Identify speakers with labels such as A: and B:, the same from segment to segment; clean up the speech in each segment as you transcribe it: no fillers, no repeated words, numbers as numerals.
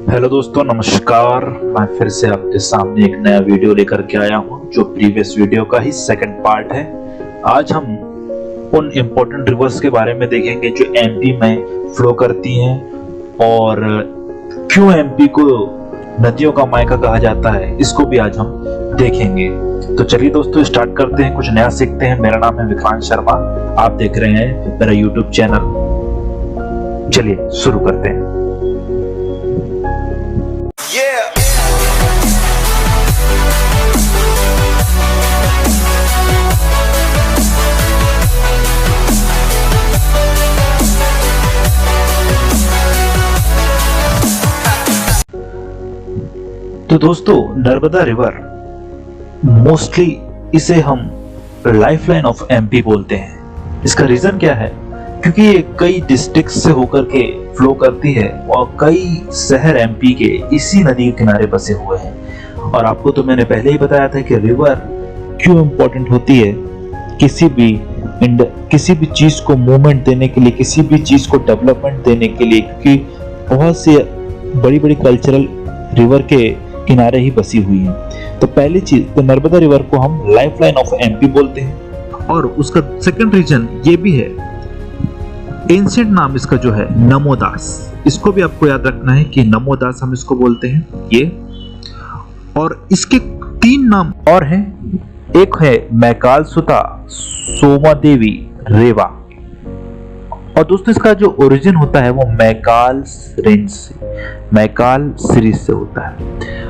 A: Hello दोस्तों, नमस्कार। मैं फिर से आपके सामने एक नया वीडियो लेकर के आया हूं, जो प्रीवियस वीडियो का ही सेकंड पार्ट है। आज हम उन इम्पोर्टेंट रिवर्स के बारे में देखेंगे जो एमपी में फ्लो करती हैं और क्यों एमपी को नदियों का मायका कहा जाता है, इसको भी आज हम देखेंगे। तो चलिए दोस्तों, स्टार्ट करते हैं, कुछ नया सीखते हैं। मेरा नाम है विक्रांत शर्मा, आप देख रहे हैं मेरा यूट्यूब चैनल। चलिए शुरू करते हैं। तो दोस्तों, नर्मदा रिवर मोस्टली इसे हम लाइफलाइन ऑफ एमपी बोलते हैं। इसका रीजन क्या है? क्योंकि ये कई डिस्ट्रिक्ट से होकर के फ्लो करती है और कई शहर एमपी के इसी नदी के किनारे बसे हुए हैं। और आपको तो मैंने पहले ही बताया था कि रिवर क्यों इंपॉर्टेंट होती है किसी भी चीज को मूवमेंट देने के लिए, किसी भी चीज को डेवलपमेंट देने के लिए, क्योंकि बहुत सी बड़ी बड़ी कल्चरल रिवर के किनारे ही बसी हुई है। तो पहली चीज तो नर्मदा रिवर को हम लाइफलाइन ऑफ एमपी बोलते हैं। और उसका सेकंड रीजन ये भी है, एंशिएंट नाम इसका जो है नमोदास, इसको भी आपको याद रखना है कि नमोदास हम इसको बोलते हैं ये। और इसके तीन नाम और हैं, एक है मैकाल सुता सोमादेवी रेवा। और दोस्तों, इसका जो ओरिजिन होता है वो मैकाल रेंज से, मैकाल सीरीज से होता है।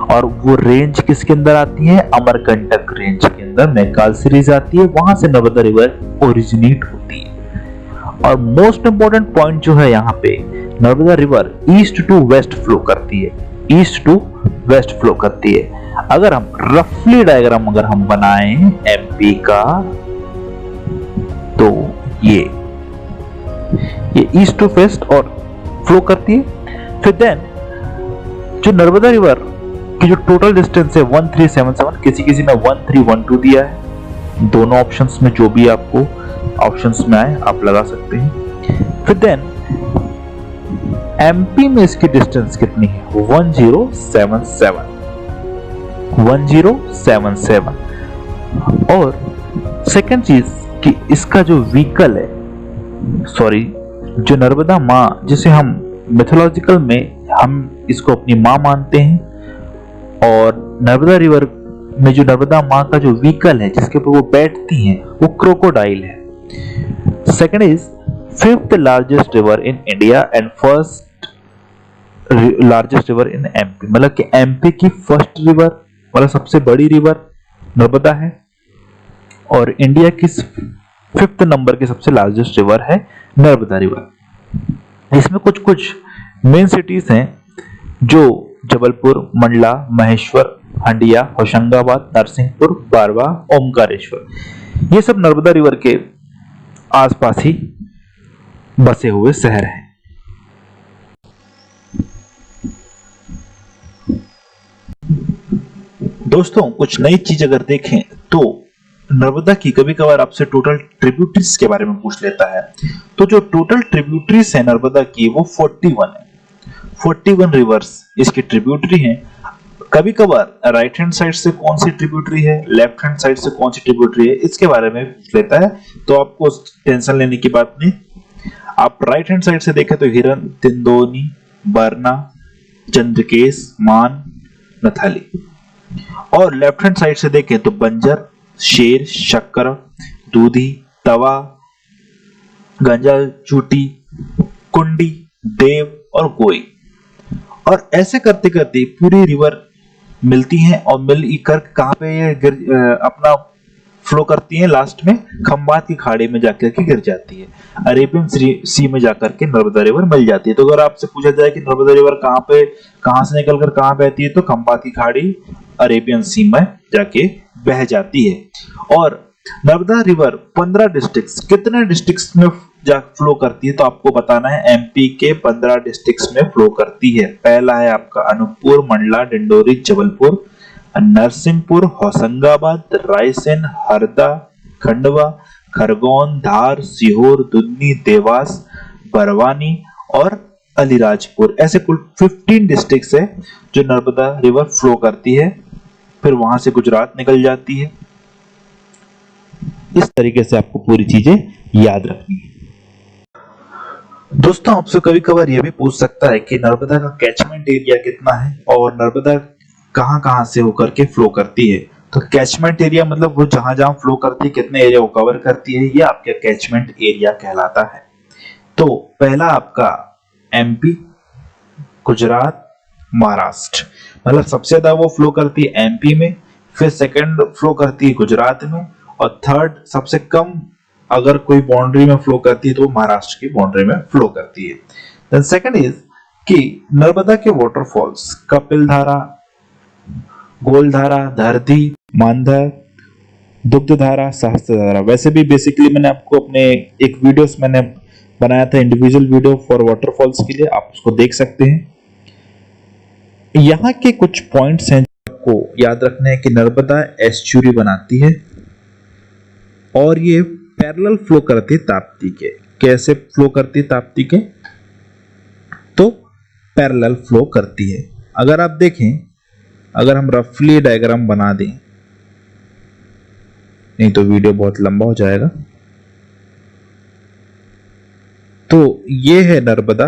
A: और वो रेंज किसके अंदर आती है? अमरकंटक रेंज के अंदर मैकाल सीरीज आती है, वहां से नर्मदा रिवर ओरिजिनेट होती है। और मोस्ट इंपोर्टेंट पॉइंट जो है यहाँ पे, Narmada river east to west flow करती है, ईस्ट टू वेस्ट फ्लो करती है। अगर हम रफली डायग्राम अगर हम बनाएं एमपी का, तो ये ईस्ट टू वेस्ट और फ्लो करती है। फिर देन जो नर्मदा रिवर की जो टोटल डिस्टेंस है 1377, किसी ने 1312 दिया है। दोनों ऑप्शंस में जो भी आपको ऑप्शंस में आए आप लगा सकते हैं। फिर देन एमपी में इसकी डिस्टेंस कितनी है? 1077, 1077। और सेकंड चीज कि इसका जो व्हीकल है, जो नर्मदा माँ, जिसे हम मिथोलॉजिकल में हम इसको अपनी माँ मानते हैं, और नर्मदा रिवर में जो नर्मदा माँ का जो व्हीकल है जिसके ऊपर वो बैठती हैं, वो क्रोकोडाइल है। Second is fifth largest river in India and first largest river in MP. मतलब कि एमपी की फर्स्ट रिवर, मतलब सबसे बड़ी रिवर नर्मदा है, और इंडिया की फिफ्थ नंबर की सबसे लार्जेस्ट रिवर है नर्मदा रिवर। इसमें कुछ मेन सिटीज हैं, जो जबलपुर, मंडला, महेश्वर, हंडिया, होशंगाबाद, नरसिंहपुर, बारवा, ओमकारेश्वर, ये सब नर्मदा रिवर के आसपास ही बसे हुए शहर हैं। दोस्तों, कुछ नई चीज अगर देखें तो नर्मदा की कभी कभार आपसे टोटल ट्रिब्यूटरीज के बारे में पूछ लेता है। तो जो टोटल ट्रिब्यूटरीज है नर्मदा की वो 41 है। 41 रिवर्स इसकी ट्रिब्यूटरी हैं। कभी कभार राइट हैंड साइड से कौन सी ट्रिब्यूटरी है, लेफ्ट हैंड साइड से कौन सी ट्रिब्यूटरी है, इसके बारे में पूछ लेता है। तो आपको टेंशन लेने की बात नहीं। आप राइट हैंड साइड से देखें तो हिरन, तिंदोनी, बरना, चंद्रकेश, मान, नथाली। और लेफ्ट हैंड साइड से देखें तो बंजर, शेर, शक्कर, दूधी, तवा, गंजा, चूटी, कुंडी, देव और गोई। और ऐसे करते करते पूरी रिवर मिलती हैं और मिलकर कहां पे ये अपना फ्लो करती हैं? लास्ट में खंबात की खाड़ी में जाकर के गिर जाती है, अरेबियन सी में जाकर के नर्मदा रिवर मिल जाती है। तो अगर आपसे पूछा जाए कि नर्मदा रिवर कहां से निकलकर कहां बहती है, तो खंबात की खाड़ी, अरेबियन सी में जाके बह जाती है। और नर्मदा रिवर 15 डिस्ट्रिक्ट्स, कितने डिस्ट्रिक्ट्स में जा फ्लो करती है? तो आपको बताना है एमपी के 15 डिस्ट्रिक्ट्स में फ्लो करती है। पहला है आपका अनूपपुर, मंडला, डिंडोरी, जबलपुर, नरसिंहपुर, होशंगाबाद, रायसेन, हरदा, खंडवा, खरगोन, धार, सीहोर, दुधनी, देवास, बरवानी और अलीराजपुर, ऐसे कुल 15 डिस्ट्रिक्ट्स है जो नर्मदा रिवर फ्लो करती है, फिर वहां से गुजरात निकल जाती है। इस तरीके से आपको पूरी चीजें याद रखनी है। दोस्तों, आपसे कभी कभार यह भी पूछ सकता है कि नर्मदा का कैचमेंट एरिया कितना है और नर्मदा कहां कहां से होकर के फ्लो करती है। तो कैचमेंट एरिया मतलब वो जहां जहां फ्लो करती है, कितने एरिया को कवर करती है, ये आपका कैचमेंट एरिया कहलाता है। तो पहला आपका एमपी, गुजरात, महाराष्ट्र, मतलब सबसे ज्यादा वो फ्लो करती है एमपी में, फिर सेकंड फ्लो करती है गुजरात में, और थर्ड सबसे कम अगर कोई बाउंड्री में फ्लो करती है तो महाराष्ट्र की बाउंड्री में फ्लो करती है। देन सेकंड इज कि नर्मदा के वाटरफॉल्स कपिलधारा, गोलधारा, धरती, मानधर, दुग्धधारा, सहस्त्रधारा। वैसे भी बेसिकली मैंने आपको अपने एक वीडियोस मैंने बनाया था, इंडिविजुअल वीडियो फॉर वाटरफॉल्स के लिए, आप उसको देख सकते हैं। यहाँ के कुछ पॉइंट्स हैं जो आपको याद रखने हैं कि नर्मदा एस्चुरी बनाती है और ये पैरेलल फ्लो करती है ताप्ती के। कैसे फ्लो करती है ताप्ती के? तो पैरेलल फ्लो करती है। अगर आप देखें, अगर हम रफली डायग्राम बना दें, नहीं तो वीडियो बहुत लंबा हो जाएगा। तो ये है नर्मदा,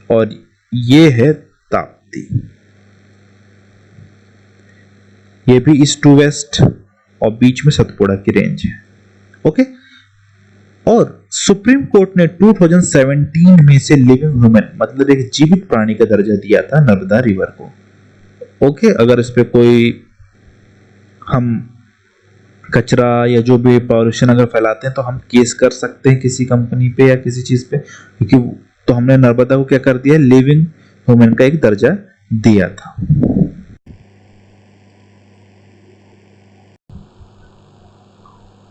A: और ये है ताप्ती। ये भी ईस्ट टू वेस्ट, और बीच में सतपुड़ा की रेंज है। ओके। और सुप्रीम कोर्ट ने 2017 में से लिविंग ह्यूमन मतलब एक जीवित प्राणी का दर्जा दिया था नर्मदा रिवर को। ओके। अगर इस पे कोई हम कचरा या जो भी पॉल्यूशन अगर फैलाते हैं तो हम केस कर सकते हैं किसी कंपनी पे या किसी चीज पे, क्योंकि तो हमने नर्मदा को क्या कर दिया, लिविंग ह्यूमन का एक दर्जा दिया था।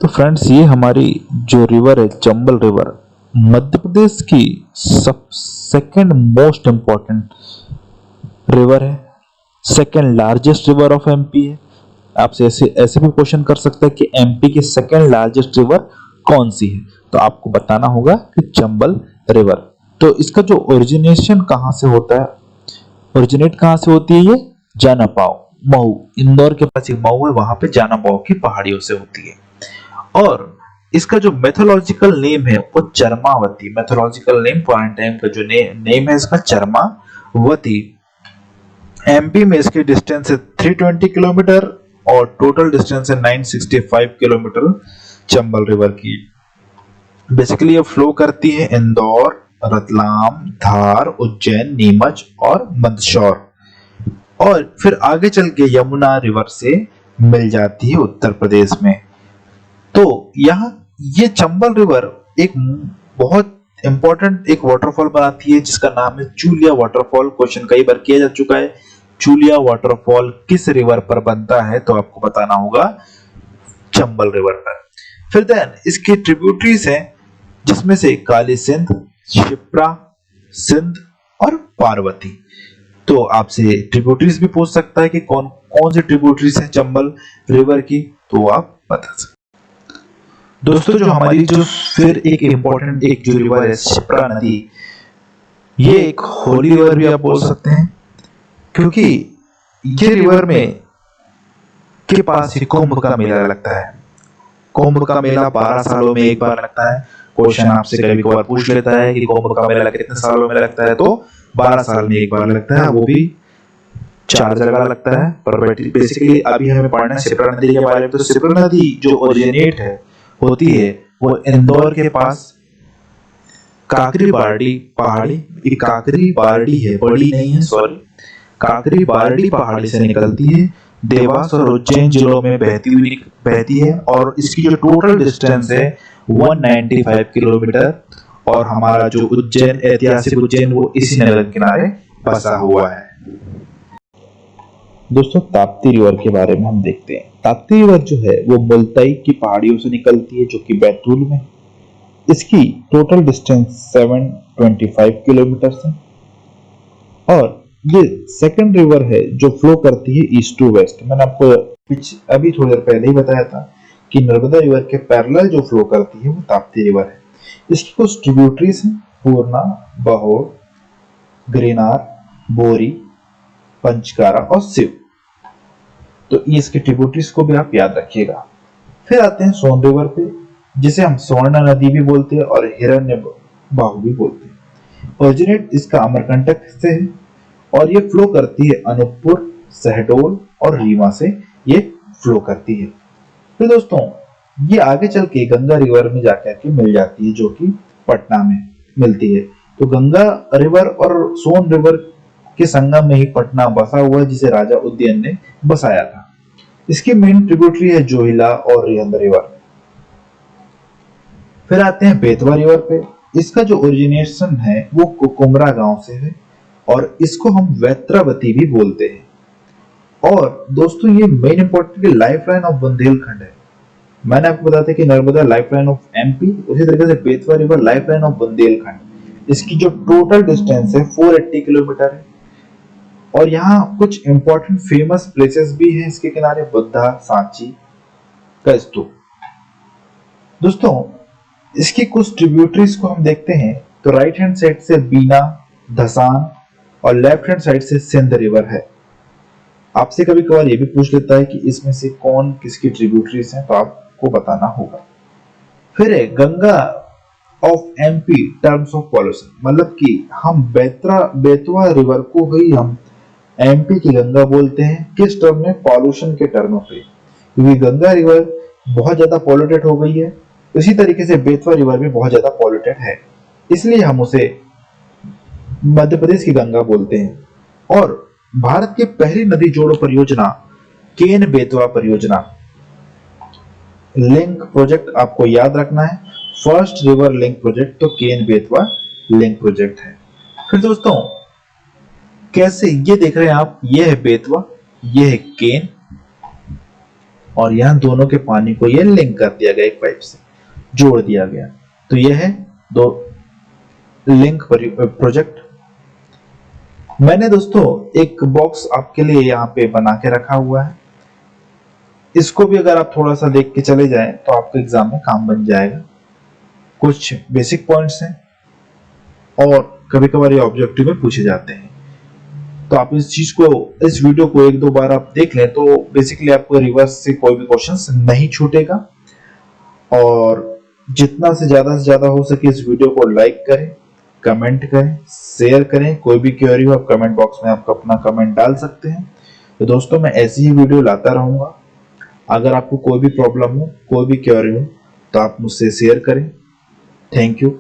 A: तो फ्रेंड्स, ये हमारी जो रिवर है चंबल रिवर, मध्य प्रदेश की सेकंड मोस्ट इंपॉर्टेंट रिवर है, second largest river of MP है। आपसे ऐसे भी क्वेश्चन कर सकते हैं कि एमपी की सेकंड लार्जेस्ट रिवर कौन सी है, तो आपको बताना होगा कि चंबल रिवर। तो इसका जो ओरिजिनेशन कहां से होता है, ओरिजिनेट कहां से होती है, ये जानापाव, महू, इंदौर के पास एक महू है, वहां पे जानापाव की पहाड़ियों से होती है। और इसका जो मेथोलॉजिकल नेम है वो चरमावती, मेथोलॉजिकल नेम पॉइंट टाइम का जो नेम है इसका चरमावती। एमपी में इसकी डिस्टेंस है 320 किलोमीटर और टोटल डिस्टेंस है 965 किलोमीटर चंबल रिवर की। बेसिकली ये फ्लो करती है इंदौर, रतलाम, धार, उज्जैन, नीमच और मंदसौर, और फिर आगे चल के यमुना रिवर से मिल जाती है उत्तर प्रदेश में। तो यहाँ ये चंबल रिवर एक बहुत इंपॉर्टेंट एक वाटरफॉल बनाती है जिसका नाम है चूलिया वाटरफॉल। क्वेश्चन कई बार किया जा चुका है, चूलिया वाटरफॉल किस रिवर पर बनता है, तो आपको बताना होगा चंबल रिवर पर। फिर देन इसकी ट्रिब्यूटरीज हैं जिसमें से काली सिंध, शिप्रा, सिंध और पार्वती। तो आपसे ट्रिब्यूटरीज भी पूछ सकता है कि कौन कौन सी ट्रिब्यूटरीज हैं चंबल रिवर की, तो आप बता सकते। दोस्तों, जो हमारी जो फिर एक इंपॉर्टेंट एक जो रिवर है शिप्रा नदी, ये एक होली रिवर भी आप बोल सकते हैं, क्योंकि ये रिवर में के पास ही कुंभ का मेला लगता है। कुंभ का मेला 12 सालों में एक बार लगता है। क्वेश्चन आपसे कभी कभार पूछ लेता है कि कुंभ का मेला कितने सालों में लगता है, तो 12 साल में एक बार लगता है, वो भी 4 जगह लगता है। पर बेसिकली अभी हमें पढ़ना है शिप्रा नदी के बारे में। तो शिप्रा नदी जो ओरिजिनेट है होती है वो इंदौर के पास काकरी बारडी पहाड़ी, काकरी बारडी है, बड़ी नहीं है, सॉरी, काकरी बारडी पहाड़ी से निकलती है, देवास और उज्जैन जिलों में बहती है, और इसकी जो टोटल डिस्टेंस है 195 किलोमीटर, और हमारा जो उज्जैन, ऐतिहासिक उज्जैन, वो इसी नगर किनारे बसा हुआ है। दोस्तों, ताप्ती रिवर के बारे में हम देखते हैं। ताप्ती रिवर जो है वो मुल्ताई की पहाड़ियों से निकलती है जो कि बैतूल में। इसकी टोटल डिस्टेंस 725 किलोमीटर है, और ये सेकंड रिवर है जो फ्लो करती है ईस्ट टू वेस्ट। मैंने आपको अभी थोड़ी देर पहले ही बताया था
B: कि नर्मदा रिवर के पैरेलल जो फ्लो करती है वो ताप्ती रिवर है। इसकी कुछ ट्रिब्यूटरीज हैं, पूर्णा, बहोर, गिरनार, बोरी, पंचकारा और शिव। तो ये इसके ट्रिब्यूटरीज को भी आप याद रखिएगा। फिर आते हैं सोन रिवर पे, जिसे हम स्वर्ण नदी भी बोलते हैं और हिरण्य बाहु भी बोलते हैं। ओरिजिनेट इसका अमरकंटक से है और ये फ्लो करती है अनूपपुर, शहडोल और रीवा से ये फ्लो करती है। फिर दोस्तों ये आगे चल के गंगा रिवर में जाकर के मिल जाती है, जो कि पटना में मिलती है। तो गंगा रिवर और सोन रिवर के संगम में ही पटना बसा हुआ है, जिसे राजा उदयन ने बसाया था। इसकी मेन ट्रिब्यूटरी है जोहिला और रिहंद रिवर। फिर आते हैं बेतवा रिवर पे। इसका जो ओरिजिनेशन है वो कुकुमरा गांव से है और इसको हम वैत्रावती भी बोलते हैं। और दोस्तों ये main important lifeline of Bundelkhand है। मैंने आपको बताया था कि नर्मदा लाइफलाइन ऑफ एमपी, उसी तरीके से Betwa river lifeline of Bundelkhand. इसकी जो टोटल डिस्टेंस है 480 किलोमीटर है। और यहाँ कुछ इंपॉर्टेंट फेमस प्लेसेस भी हैं इसके किनारे, बुद्धा, सांची का स्तूप। दोस्तों इसकी कुछ ट्रिब्यूटरीज को हम देखते हैं तो राइट हैंड साइड से बीना, धसान और लेफ्ट हैंड साइड से सिंध रिवर है। आपसे कभी कभार ये भी पूछ लेता है कि इसमें से कौन किसकी ट्रिब्यूटरीज हैं, तो आपको बताना होगा। फिर है Ganga of MP terms of pollution, मतलब कि हम बेतवा रिवर को ही हम एमपी की गंगा बोलते हैं। किस टर्म में? पॉल्यूशन के टर्म पे, क्योंकि गंगा रिवर बहुत ज्यादा पॉल्यूटेड हो गई है। इसी तरीके से बेतवा रिवर भी बहुत ज्यादा पॉल्यूटेड है, इसलिए हम उसे मध्य प्रदेश की गंगा बोलते हैं। और भारत की पहली नदी जोड़ो परियोजना केन बेतवा परियोजना लिंक प्रोजेक्ट आपको याद रखना है। फर्स्ट रिवर लिंक प्रोजेक्ट तो केन बेतवा लिंक प्रोजेक्ट है। फिर दोस्तों कैसे ये देख रहे हैं आप, ये है बेतवा, ये है केन और यहां दोनों के पानी को ये लिंक कर दिया गया, एक पाइप से जोड़ दिया गया। तो ये है दो लिंक प्रोजेक्ट। मैंने दोस्तों एक बॉक्स आपके लिए यहाँ पे बना के रखा हुआ है। इसको भी अगर आप थोड़ा सा देख के चले जाएं तो आपके एग्जाम में काम बन जाएगा। कुछ बेसिक पॉइंट्स हैं और कभी कभार ये ऑब्जेक्टिव में पूछे जाते हैं। तो आप इस चीज को, इस वीडियो को एक दो बार आप देख लें तो बेसिकली आपको रिवर्स से कोई भी क्वेश्चन नहीं छूटेगा। और जितना से ज्यादा हो सके इस वीडियो को लाइक करें, कमेंट करें, शेयर करें। कोई भी क्वेरी हो आप कमेंट बॉक्स में आपका अपना कमेंट डाल सकते हैं। तो दोस्तों मैं ऐसी ही वीडियो लाता रहूंगा। अगर आपको कोई भी प्रॉब्लम हो, कोई भी क्वेरी हो तो आप मुझसे शेयर करें। Thank you.